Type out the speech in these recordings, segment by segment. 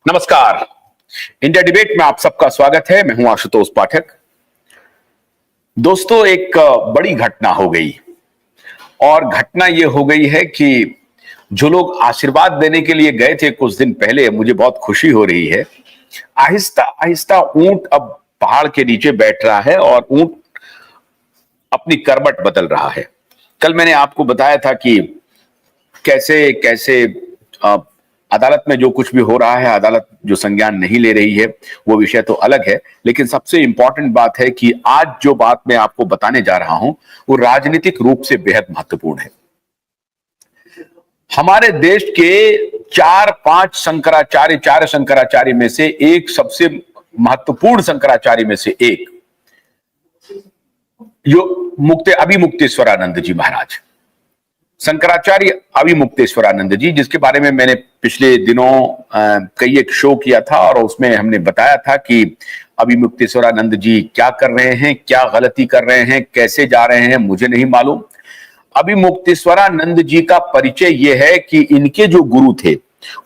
नमस्कार। India debate में आप सबका स्वागत है। मैं हूं आशुतोष पाठक। दोस्तों, एक बड़ी घटना हो गई और घटना यह हो गई है कि जो लोग आशीर्वाद देने के लिए गए थे कुछ दिन पहले, मुझे बहुत खुशी हो रही है। आहिस्ता आहिस्ता ऊंट अब पहाड़ के नीचे बैठ रहा है और ऊंट अपनी करवट बदल रहा है। कल मैंने आपको बताया था कि कैसे कैसे अदालत में जो कुछ भी हो रहा है, अदालत जो संज्ञान नहीं ले रही है, वो विषय तो अलग है, लेकिन सबसे इंपॉर्टेंट बात है कि आज जो बात मैं आपको बताने जा रहा हूं वो राजनीतिक रूप से बेहद महत्वपूर्ण है। हमारे देश के चार शंकराचार्य में से एक, सबसे महत्वपूर्ण शंकराचार्य में से एक, जो अभिमुक्तेश्वरानंद जी महाराज, शंकराचार्य अभिमुक्तेश्वरानंद जी, जिसके बारे में मैंने पिछले दिनों कई एक शो किया था और उसमें हमने बताया था कि अभिमुक्तेश्वरानंद जी क्या कर रहे हैं, क्या गलती कर रहे हैं, कैसे जा रहे हैं, मुझे नहीं मालूम। अभिमुक्तेश्वरानंद जी का परिचय यह है कि इनके जो गुरु थे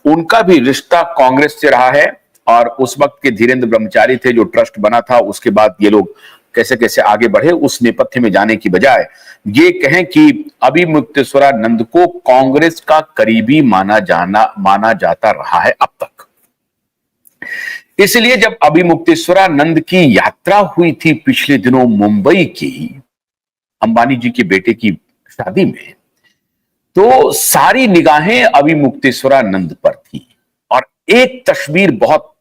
उनका भी रिश्ता कांग्रेस से रहा है और उस वक्त के धीरेन्द्र ब्रह्मचारी थे जो ट्रस्ट बना था। उसके बाद ये लोग कैसे कैसे आगे बढ़े, उस नेपथ्य में जाने की बजाय ये कहें कि अभिमुक्तेश्वरानंद को कांग्रेस का करीबी माना जाता रहा है अब तक। इसलिए जब अभिमुक्तेश्वरानंद की यात्रा हुई थी पिछले दिनों मुंबई की, अंबानी जी के बेटे की शादी में, तो सारी निगाहें अभिमुक्तेश्वरानंद पर थी और एक तस्वीर बहुत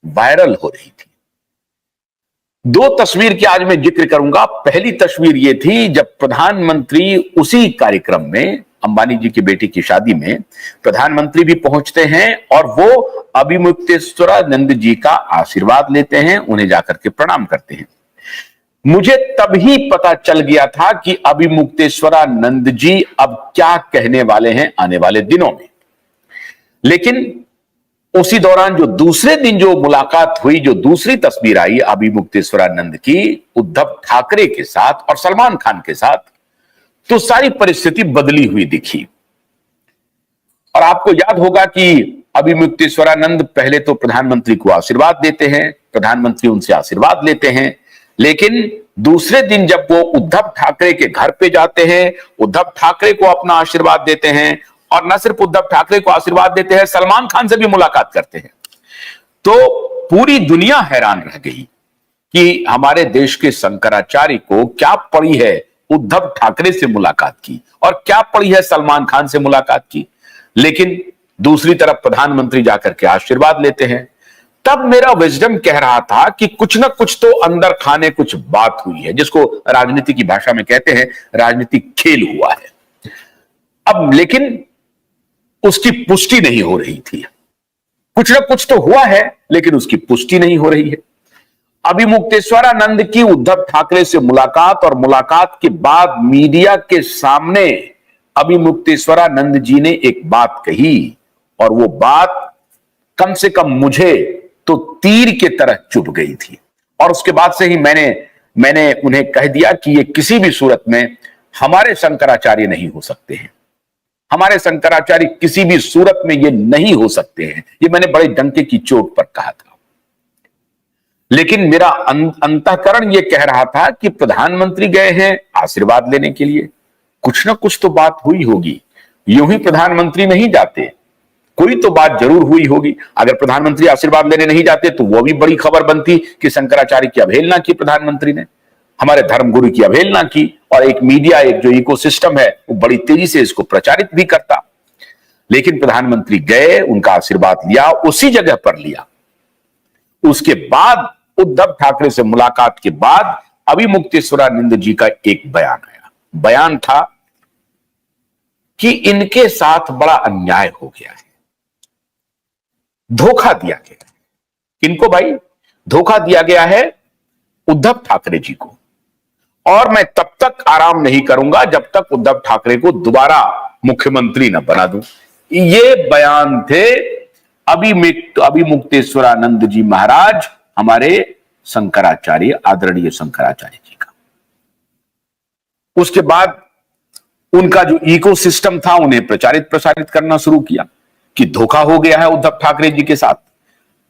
वायरल हो रही थी। दो तस्वीर की आज मैं जिक्र करूंगा। पहली तस्वीर यह थी जब प्रधानमंत्री उसी कार्यक्रम में, अंबानी जी की बेटी की शादी में, प्रधानमंत्री भी पहुंचते हैं और वो अभिमुक्तेश्वरानंद जी का आशीर्वाद लेते हैं, उन्हें जाकर के प्रणाम करते हैं। मुझे तभी पता चल गया था कि अभिमुक्तेश्वरानंद जी अब क्या कहने वाले हैं आने वाले दिनों में। लेकिन उसी दौरान जो दूसरे दिन जो मुलाकात हुई, जो दूसरी तस्वीर आई अभिमुक्तेश्वरानंद की उद्धव ठाकरे के साथ और सलमान खान के साथ, तो सारी परिस्थिति बदली हुई दिखी। और आपको याद होगा कि अभिमुक्तेश्वरानंद पहले तो प्रधानमंत्री को आशीर्वाद देते हैं, प्रधानमंत्री उनसे आशीर्वाद लेते हैं, लेकिन दूसरे दिन जब वो उद्धव ठाकरे के घर पे जाते हैं, उद्धव ठाकरे को अपना आशीर्वाद देते हैं और न सिर्फ उद्धव ठाकरे को आशीर्वाद देते हैं, सलमान खान से भी मुलाकात करते हैं, तो पूरी दुनिया हैरान रह गई कि हमारे देश के शंकराचार्य को क्या पड़ी है उद्धव ठाकरे से मुलाकात की और क्या पड़ी है सलमान खान से मुलाकात की। लेकिन दूसरी तरफ प्रधानमंत्री जाकर के आशीर्वाद लेते हैं। तब मेरा विजडम कह रहा था कि कुछ ना कुछ तो अंदर खाने कुछ बात हुई है, जिसको राजनीति की भाषा में कहते हैं राजनीतिक खेल हुआ है। अब लेकिन उसकी पुष्टि नहीं हो रही थी। कुछ ना कुछ तो हुआ है लेकिन उसकी पुष्टि नहीं हो रही है। अभिमुक्तेश्वरानंद की उद्धव ठाकरे से मुलाकात और मुलाकात के बाद मीडिया के सामने अभिमुक्तेश्वरानंद जी ने एक बात कही और वो बात कम से कम मुझे तो तीर के तरह चुभ गई थी। और उसके बाद से ही मैंने उन्हें कह दिया कि ये किसी भी सूरत में हमारे शंकराचार्य नहीं हो सकते हैं, हमारे शंकराचार्य किसी भी सूरत में ये नहीं हो सकते हैं। ये मैंने बड़े डंके की चोट पर कहा था। लेकिन मेरा अंतःकरण ये कह रहा था कि प्रधानमंत्री गए हैं आशीर्वाद लेने के लिए, कुछ ना कुछ तो बात हुई होगी। यूं ही प्रधानमंत्री नहीं जाते, कोई तो बात जरूर हुई होगी। अगर प्रधानमंत्री आशीर्वाद लेने नहीं जाते तो वो भी बड़ी खबर बनती कि शंकराचार्य की अवहेलना की प्रधानमंत्री ने, हमारे धर्मगुरु की अवहेलना की, और एक मीडिया, एक जो इकोसिस्टम है, वो बड़ी तेजी से इसको प्रचारित भी करता। लेकिन प्रधानमंत्री गए, उनका आशीर्वाद लिया, उसी जगह पर लिया। उसके बाद उद्धव ठाकरे से मुलाकात के बाद अभिमुक्तेश्वरानंद जी का एक बयान आया। बयान था कि इनके साथ बड़ा अन्याय हो गया है, धोखा दिया गया है। किनको भाई? धोखा दिया गया है उद्धव ठाकरे जी को, और मैं तब तक आराम नहीं करूंगा जब तक उद्धव ठाकरे को दोबारा मुख्यमंत्री न बना दूं। ये बयान थे अभिमुक्तेश्वरानंद जी महाराज, हमारे शंकराचार्य, आदरणीय शंकराचार्य जी का। उसके बाद उनका जो इकोसिस्टम था उन्हें प्रचारित प्रसारित करना शुरू किया कि धोखा हो गया है उद्धव ठाकरे जी के साथ,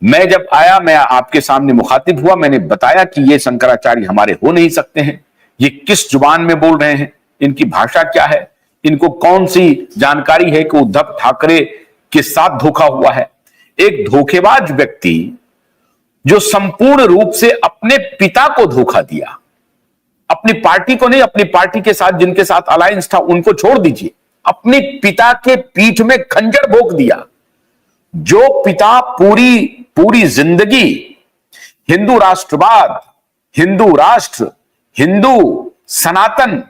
मैं जब आया, मैं आपके सामने मुखातिब हुआ, मैंने बताया कि ये शंकराचार्य हमारे हो नहीं सकते हैं, ये किस जुबान में बोल रहे हैं, इनकी भाषा क्या है, इनको कौन सी जानकारी है कि उद्धव ठाकरे के साथ धोखा हुआ है। एक धोखेबाज व्यक्ति जो संपूर्ण रूप से अपने पिता को धोखा दिया, अपनी पार्टी को नहीं, अपनी पार्टी के साथ जिनके साथ अलायंस था उनको छोड़ दीजिए, अपने पिता के पीठ में खंजर भोंक दिया। जो पिता पूरी जिंदगी हिंदू राष्ट्रवाद, हिंदू राष्ट्र, हिंदू सनातन,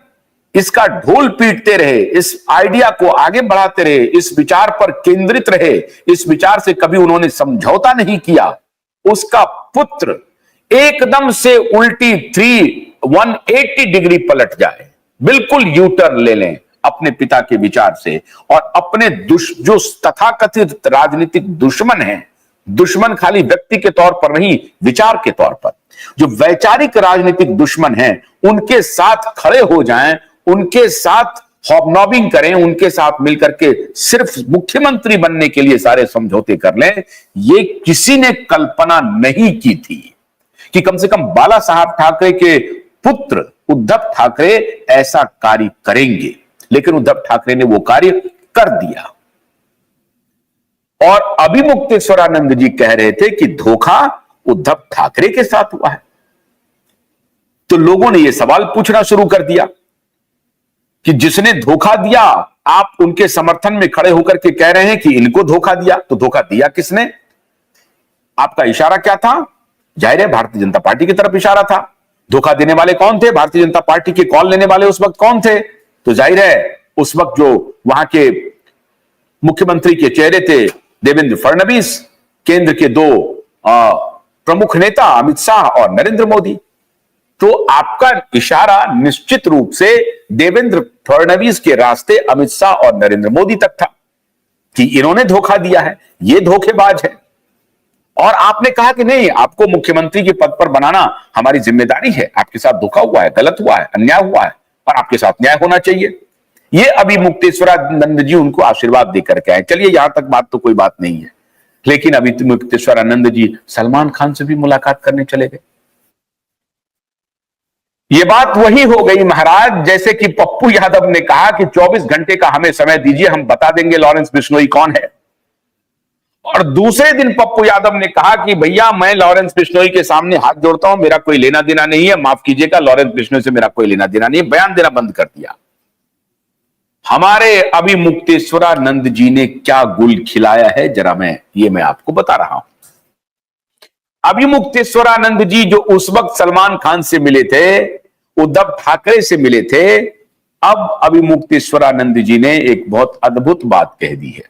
इसका ढोल पीटते रहे, इस आइडिया को आगे बढ़ाते रहे, इस विचार पर केंद्रित रहे, इस विचार से कभी उन्होंने समझौता नहीं किया, उसका पुत्र एकदम से उल्टी 180 डिग्री पलट जाए, बिल्कुल यू टर्न ले लें अपने पिता के विचार से, और अपने जो तथाकथित राजनीतिक दुश्मन हैं, दुश्मन खाली व्यक्ति के तौर पर नहीं, विचार के तौर पर, जो वैचारिक राजनीतिक दुश्मन हैं, उनके साथ खड़े हो जाएं, उनके साथ हॉबनॉबिंग करें, उनके साथ मिलकर के सिर्फ मुख्यमंत्री बनने के लिए सारे समझौते कर लें। ये किसी ने कल्पना नहीं की थी कि कम से कम बाला साहब ठाकरे के पुत्र उद्धव ठाकरे ऐसा कार्य करेंगे, लेकिन उद्धव ठाकरे ने वो कार्य कर दिया। और अभिमुक्तेश्वरानंद जी कह रहे थे कि धोखा उद्धव ठाकरे के साथ हुआ है। तो लोगों ने यह सवाल पूछना शुरू कर दिया कि जिसने धोखा दिया, आप उनके समर्थन में खड़े होकर के कह रहे हैं कि इनको धोखा दिया, तो धोखा दिया किसने? आपका इशारा क्या था? जाहिर है भारतीय जनता पार्टी की तरफ इशारा था। धोखा देने वाले कौन थे? भारतीय जनता पार्टी के कॉल लेने वाले उस वक्त कौन थे? तो जाहिर है उस वक्त जो वहां के मुख्यमंत्री के चेहरे थे देवेंद्र फडणवीस, केंद्र के दो प्रमुख नेता अमित शाह और नरेंद्र मोदी। तो आपका इशारा निश्चित रूप से देवेंद्र फडणवीस के रास्ते अमित शाह और नरेंद्र मोदी तक था कि इन्होंने धोखा दिया है, ये धोखेबाज है। और आपने कहा कि नहीं, आपको मुख्यमंत्री के पद पर बनाना हमारी जिम्मेदारी है, आपके साथ धोखा हुआ है, गलत हुआ है, अन्याय हुआ है और आपके साथ न्याय होना चाहिए। ये अभिमुक्तेश्वरानंद जी उनको आशीर्वाद देकर के आए। चलिए यहां तक बात तो कोई बात नहीं है, लेकिन अभिमुक्तेश्वरानंद जी सलमान खान से भी मुलाकात करने चले गए। ये बात वही हो गई महाराज, जैसे कि पप्पू यादव ने कहा कि 24 घंटे का हमें समय दीजिए, हम बता देंगे लॉरेंस बिश्नोई कौन है। और दूसरे दिन पप्पू यादव ने कहा कि भैया मैं लॉरेंस बिश्नोई के सामने हाथ जोड़ता हूं, मेरा कोई लेना देना नहीं है, माफ कीजिएगा, लॉरेंस बिश्नोई से मेरा कोई लेना देना नहीं है, बयान देना बंद कर दिया। हमारे अभिमुक्तेश्वरानंद जी ने क्या गुल खिलाया है, जरा मैं आपको बता रहा हूं। अभिमुक्तेश्वरानंद जी जो उस वक्त सलमान खान से मिले थे, उद्धव ठाकरे से मिले थे, अब अभिमुक्तेश्वरानंद जी ने एक बहुत अद्भुत बात कह दी है।